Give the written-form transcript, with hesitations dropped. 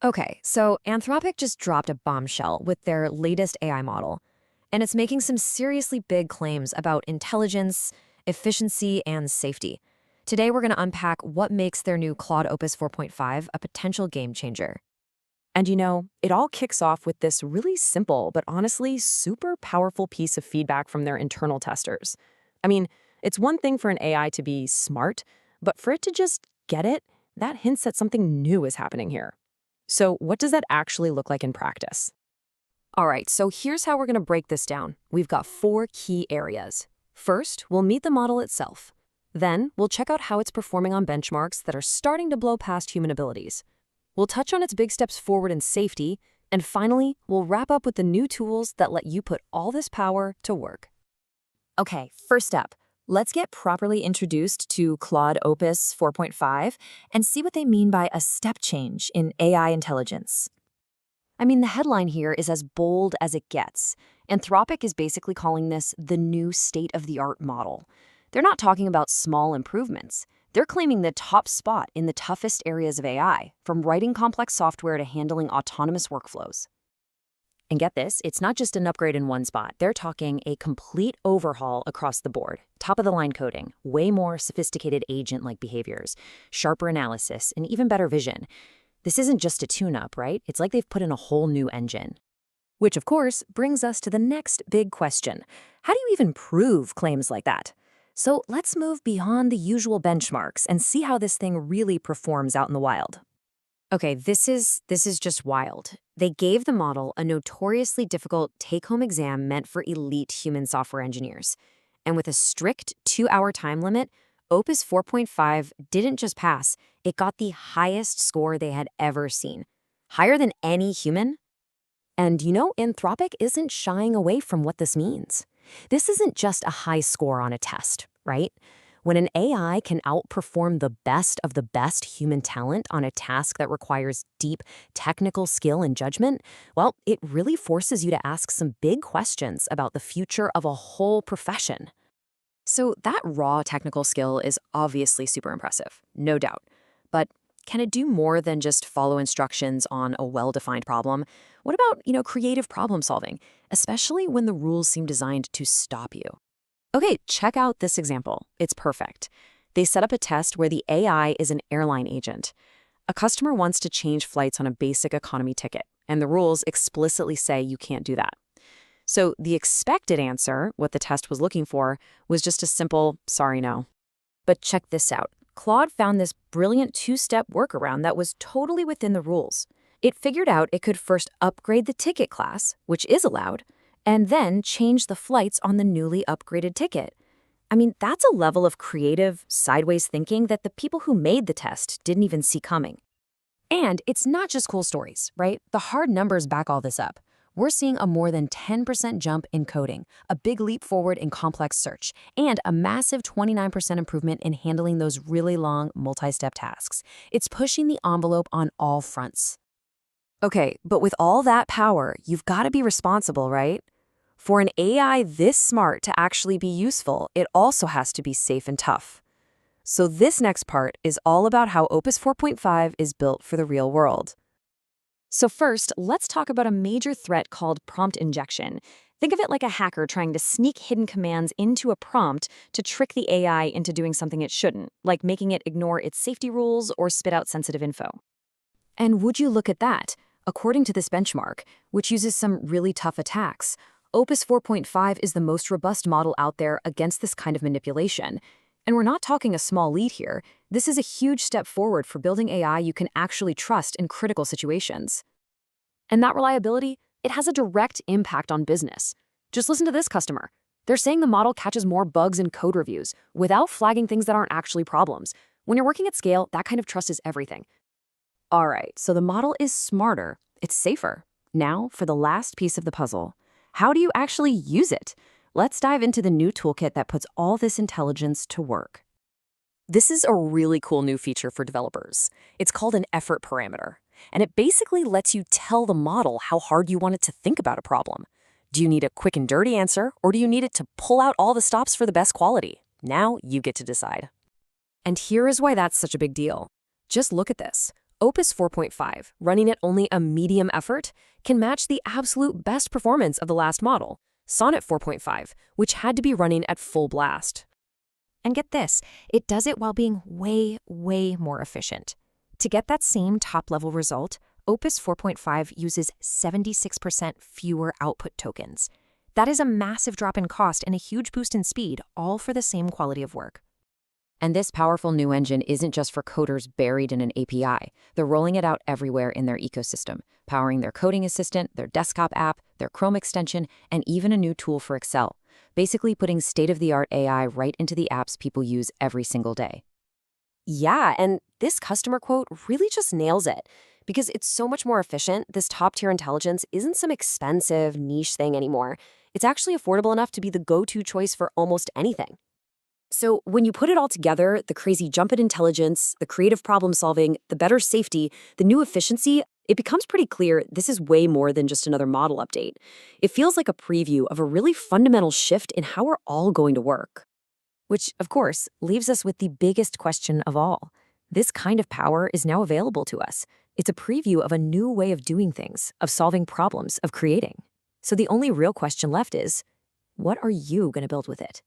Okay, so Anthropic just dropped a bombshell with their latest AI model, and it's making some seriously big claims about intelligence, efficiency, and safety. Today, we're going to unpack what makes their new Claude Opus 4.5 a potential game changer. And it all kicks off with this really simple, but honestly super powerful piece of feedback from their internal testers. I mean, it's one thing for an AI to be smart, but for it to just get it, that hints that something new is happening here. So what does that actually look like in practice? All right, so here's how we're going to break this down. We've got four key areas. First, we'll meet the model itself. Then, we'll check out how it's performing on benchmarks that are starting to blow past human abilities. We'll touch on its big steps forward in safety, and finally, we'll wrap up with the new tools that let you put all this power to work. Okay, first up, let's get properly introduced to Claude Opus 4.5 and see what they mean by a step change in AI intelligence. I mean, the headline here is as bold as it gets. Anthropic is basically calling this the new state-of-the-art model. They're not talking about small improvements. They're claiming the top spot in the toughest areas of AI, from writing complex software to handling autonomous workflows. And get this, it's not just an upgrade in one spot. They're talking a complete overhaul across the board. Top-of-the-line coding, way more sophisticated agent-like behaviors, sharper analysis, and even better vision. This isn't just a tune-up, right? It's like they've put in a whole new engine. Which, of course, brings us to the next big question. How do you even prove claims like that? So let's move beyond the usual benchmarks and see how this thing really performs out in the wild. Okay, this is just wild. They gave the model a notoriously difficult take-home exam meant for elite human software engineers. And with a strict 2-hour time limit, Opus 4.5 didn't just pass, it got the highest score they had ever seen. Higher than any human. And Anthropic isn't shying away from what this means. This isn't just a high score on a test, right? When an AI can outperform the best of the best human talent on a task that requires deep technical skill and judgment, well, it really forces you to ask some big questions about the future of a whole profession. So that raw technical skill is obviously super impressive, no doubt. But can it do more than just follow instructions on a well-defined problem? What about, creative problem solving, especially when the rules seem designed to stop you? Okay, check out this example. It's perfect. They set up a test where the AI is an airline agent. A customer wants to change flights on a basic economy ticket, and the rules explicitly say you can't do that. So the expected answer, what the test was looking for, was just a simple, sorry, no. But check this out. Claude found this brilliant 2-step workaround that was totally within the rules. It figured out it could first upgrade the ticket class, which is allowed, and then change the flights on the newly upgraded ticket. I mean, that's a level of creative, sideways thinking that the people who made the test didn't even see coming. And it's not just cool stories, right? The hard numbers back all this up. We're seeing a more than 10% jump in coding, a big leap forward in complex search, and a massive 29% improvement in handling those really long multi-step tasks. It's pushing the envelope on all fronts. Okay, but with all that power, you've got to be responsible, right? For an AI this smart to actually be useful, it also has to be safe and tough. So this next part is all about how Opus 4.5 is built for the real world. So first, let's talk about a major threat called prompt injection. Think of it like a hacker trying to sneak hidden commands into a prompt to trick the AI into doing something it shouldn't, like making it ignore its safety rules or spit out sensitive info. And would you look at that? According to this benchmark, which uses some really tough attacks, Opus 4.5 is the most robust model out there against this kind of manipulation. And we're not talking a small lead here. This is a huge step forward for building AI you can actually trust in critical situations. And that reliability, it has a direct impact on business. Just listen to this customer. They're saying the model catches more bugs in code reviews without flagging things that aren't actually problems. When you're working at scale, that kind of trust is everything. All right, so the model is smarter, it's safer. Now, for the last piece of the puzzle. How do you actually use it? Let's dive into the new toolkit that puts all this intelligence to work. This is a really cool new feature for developers. It's called an effort parameter, and it basically lets you tell the model how hard you want it to think about a problem. Do you need a quick and dirty answer, or do you need it to pull out all the stops for the best quality? Now you get to decide. And here is why that's such a big deal. Just look at this. Opus 4.5, running at only a medium effort, can match the absolute best performance of the last model, Sonnet 4.5, which had to be running at full blast. And get this, it does it while being way, way more efficient. To get that same top-level result, Opus 4.5 uses 76% fewer output tokens. That is a massive drop in cost and a huge boost in speed, all for the same quality of work. And this powerful new engine isn't just for coders buried in an API. They're rolling it out everywhere in their ecosystem, powering their coding assistant, their desktop app, their Chrome extension, and even a new tool for Excel. Basically putting state-of-the-art AI right into the apps people use every single day. Yeah, and this customer quote really just nails it. Because it's so much more efficient, this top-tier intelligence isn't some expensive niche thing anymore. It's actually affordable enough to be the go-to choice for almost anything. So when you put it all together, the crazy jump in intelligence, the creative problem solving, the better safety, the new efficiency, it becomes pretty clear this is way more than just another model update. It feels like a preview of a really fundamental shift in how we're all going to work. Which, of course, leaves us with the biggest question of all. This kind of power is now available to us. It's a preview of a new way of doing things, of solving problems, of creating. So the only real question left is, what are you going to build with it?